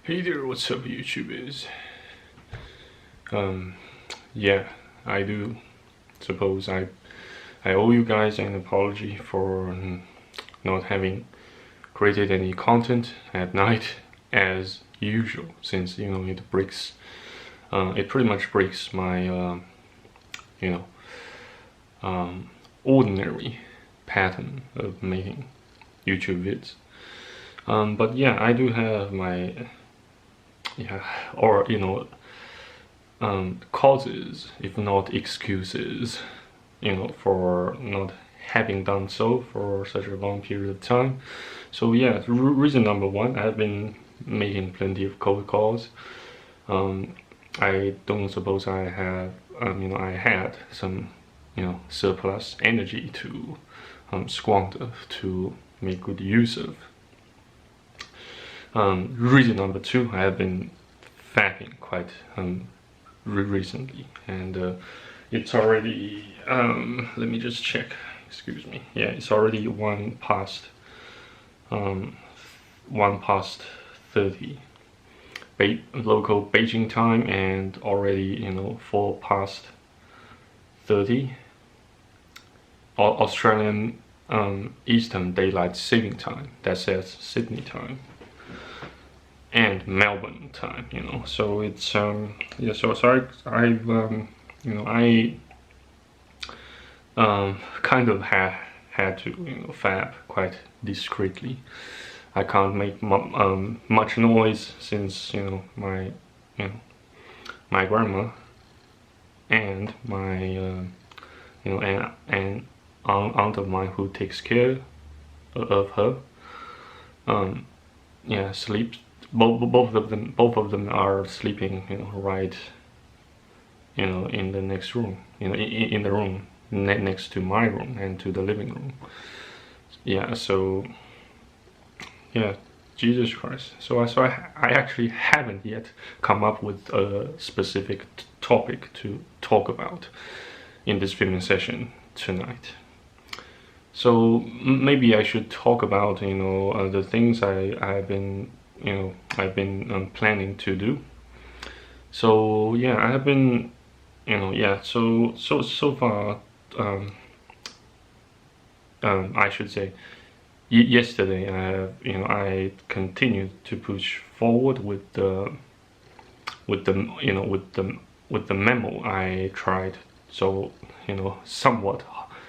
Hey there, what's up YouTubers? Yeah, I do suppose I owe you guys an apology for not having created any content at night as usual, since it pretty much breaks my you know ordinary pattern of making YouTube vids. But yeah, I do have my or causes, if not excuses, for not having done so for such a long period of time. So yeah, reason number one, I've been making plenty of cold calls. I don't suppose I have, I had some, surplus energy to squander, to make good use of. Reason number two, I have been fapping quite recently, and it's already let me just check, excuse me. Yeah, it's already 1 past 30 local Beijing time, and already 4 past 30 Australian Eastern Daylight Saving Time. That says Sydney time and Melbourne time, so it's yeah, so I've I kind of had to fab quite discreetly. I can't make much noise, since my my grandma and my and aunt of mine, who takes care of her, yeah, sleeps. Both of them are sleeping, right, in the next room, in the room next to my room and to the living room. Yeah, so yeah, Jesus Christ. So I actually haven't yet come up with a specific topic to talk about in this filming session tonight. So maybe I should talk about the things I've been planning to do. So yeah, I have been yeah, so far, I should say, yesterday I continued to push forward with the memo I tried so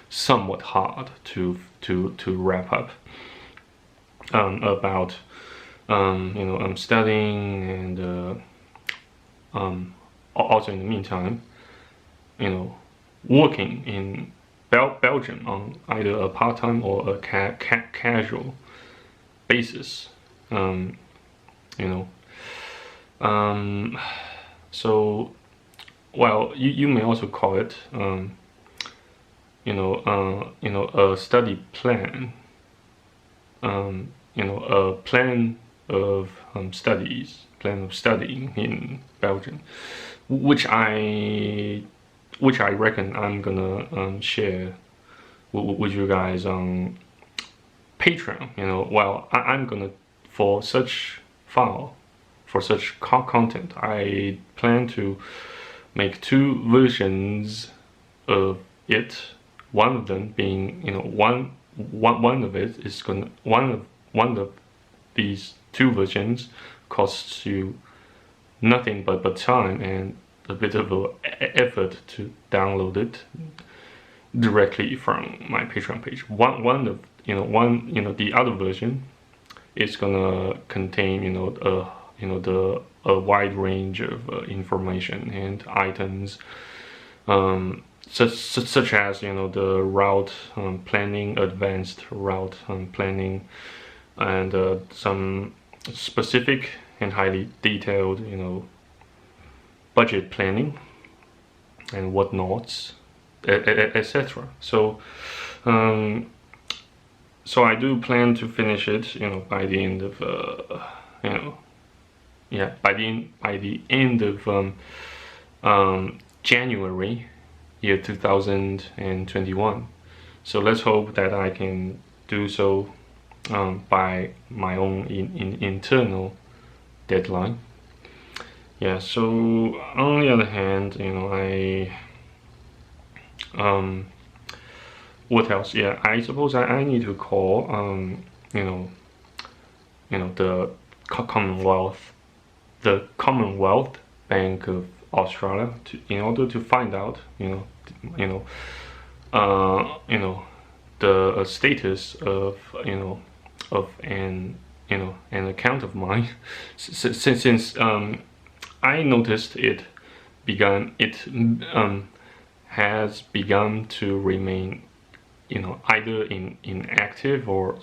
somewhat hard to wrap up, about I'm studying, and also in the meantime, working in Belgium on either a part-time or a casual basis. So, well, you may also call it a study plan, a plan of plan of studying in Belgium, which I reckon I'm gonna share with you guys on Patreon. Well, I'm gonna, for such content, I plan to make 2 versions of it. One of them being, one of these 2 versions costs you nothing but time and a bit of effort to download it directly from my Patreon page. The other version is gonna contain a wide range of information and items, such as the route planning, advanced route planning, and some specific and highly detailed budget planning and whatnots, etc. So so I do plan to finish it by the end of by the end of January year 2021. So let's hope that I can do so by my own internal deadline. Yeah, so on the other hand, what else? Yeah, I suppose I need to call the Commonwealth, the Commonwealth Bank of Australia, in order to find out you know the status of an account of mine, since I noticed it has begun to remain either inactive or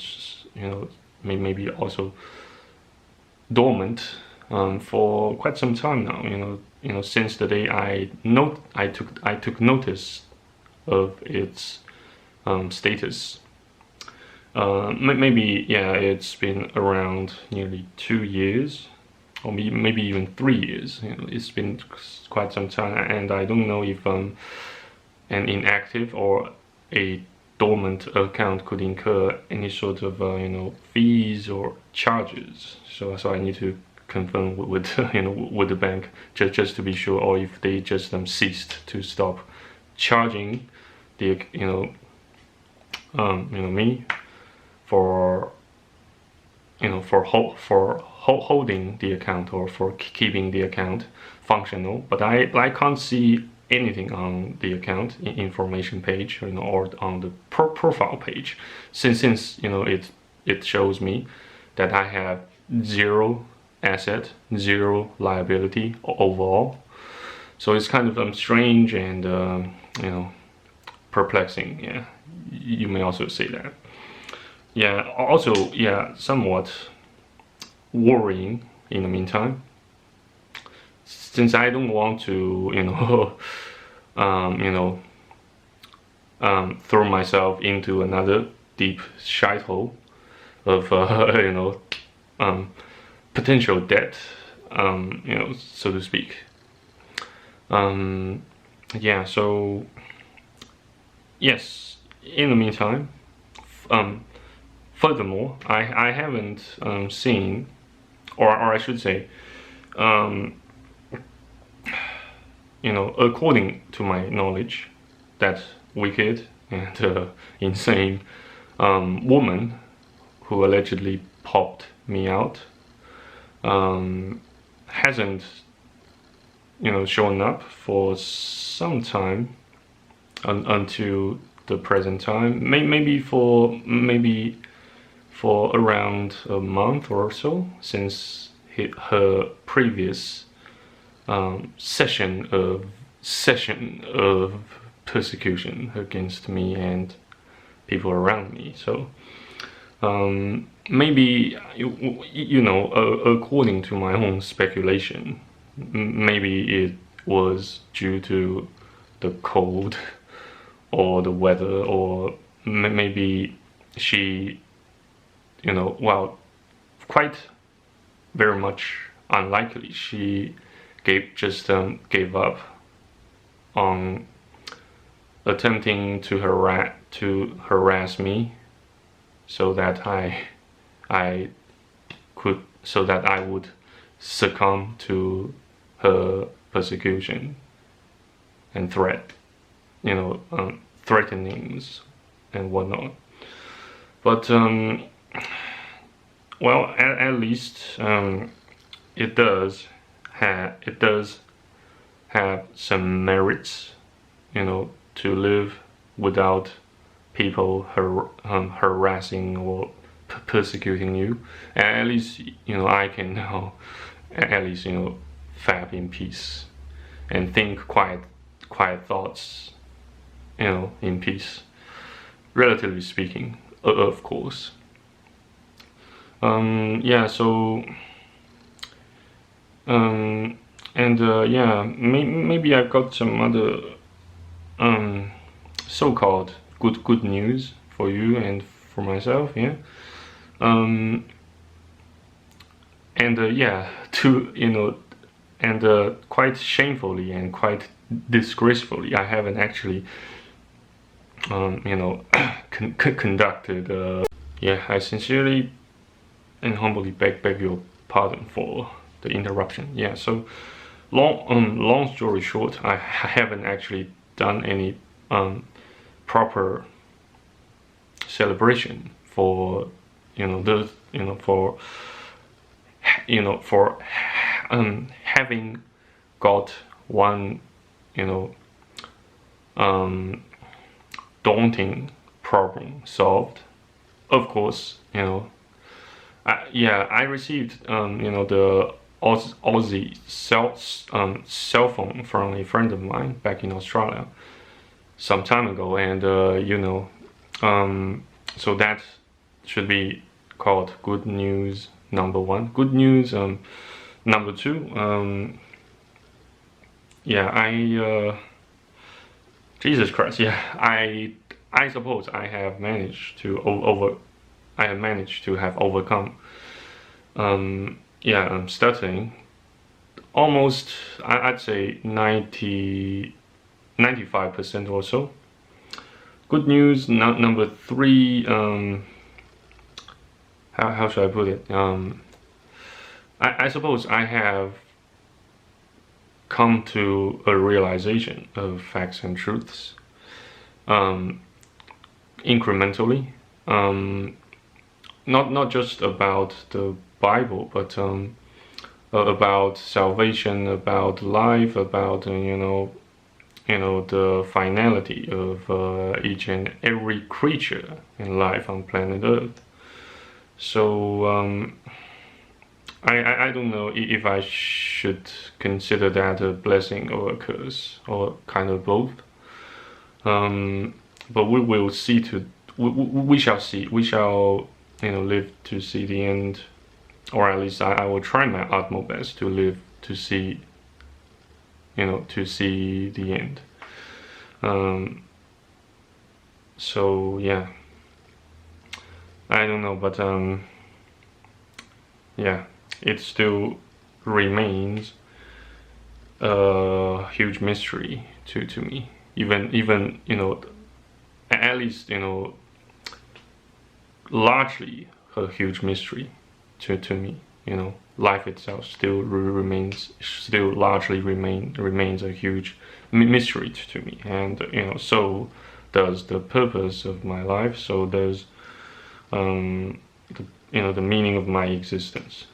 maybe also dormant for quite some time now. Since the day I took notice of its status. Maybe it's been around nearly 2 years, or maybe even 3 years. It's been quite some time, and I don't know if an inactive or a dormant account could incur any sort of fees or charges. So I need to confirm with with the bank just to be sure, or if they just ceased to stop charging the me for holding the account or for keeping the account functional. But I can't see anything on the account information page, or on the profile page, since it shows me that I have zero asset, zero liability overall. So it's kind of strange and perplexing. Yeah, you may also say that. Yeah, also somewhat worrying in the meantime, since I don't want to throw myself into another deep shithole of potential debt, so to speak. Yeah, so yes, in the meantime, furthermore, I haven't seen, or I should say, according to my knowledge, that wicked and insane woman who allegedly popped me out hasn't shown up for some time, until the present time. Maybe for around a month or so, since her previous session of persecution against me and people around me. So maybe according to my own speculation, maybe it was due to the cold or the weather, or maybe she quite very much unlikely she gave up on attempting to harass me, so that I would succumb to her persecution and threatenings and whatnot. But well, at least it does have some merits, to live without people harassing or persecuting you. At least I can now at least fab in peace and think quiet thoughts, in peace, relatively speaking, of course. Yeah, so maybe I've got some other so-called good news for you and for myself. Yeah. Quite shamefully and quite disgracefully, I haven't actually conducted. Yeah, I sincerely and humbly beg your pardon for the interruption. Yeah, so long story short, I haven't actually done any proper celebration for for having got one daunting problem solved. Of course, I received the Aussie cell phone from a friend of mine back in Australia some time ago, and so that should be called good news number one. Good news number two. Jesus Christ. Yeah, I suppose I have managed to have overcome stuttering almost, I'd say 95% or so. Good news number three. How should I put it? I suppose I have come to a realization of facts and truths incrementally, not just about the Bible, but about salvation, about life, about the finality of each and every creature in life on planet Earth. So I don't know if I should consider that a blessing or a curse or kind of both. But we will see. We shall see. We shall live to see the end, or at least I will try my utmost best to live to see the end. So yeah, I don't know, but yeah, it still remains a huge mystery to me. Even at least largely a huge mystery to me. Life itself still largely remains a huge mystery to me, and so does the purpose of my life. So does the meaning of my existence,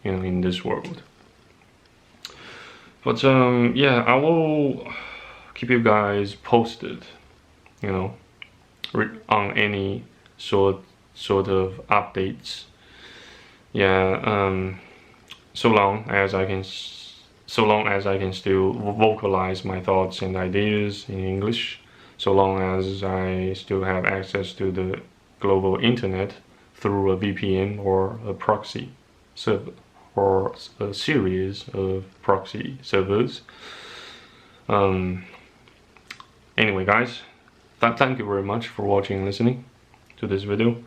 in this world. But yeah, I will keep you guys posted, on any sort of updates. Yeah, so long as I can still vocalize my thoughts and ideas in English, so long as I still have access to the global internet through a VPN or a proxy server or a series of proxy servers. Anyway, guys, thank you very much for watching and listening to this video.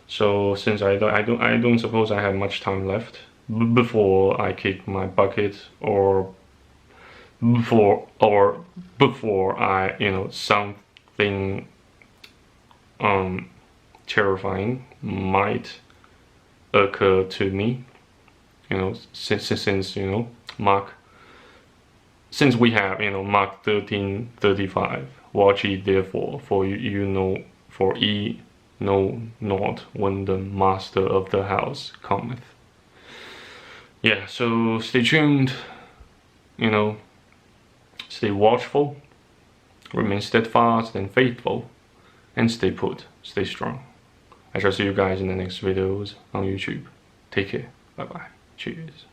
So since I don't suppose I have much time left before I kick my bucket, or before I something terrifying might occur to me, since we have Mark 13:35, watch ye therefore, for ye know not when the master of the house cometh. Yeah, so stay tuned, stay watchful, remain steadfast and faithful, and stay put, stay strong. I shall see you guys in the next videos on YouTube. Take care. Bye bye. Cheers.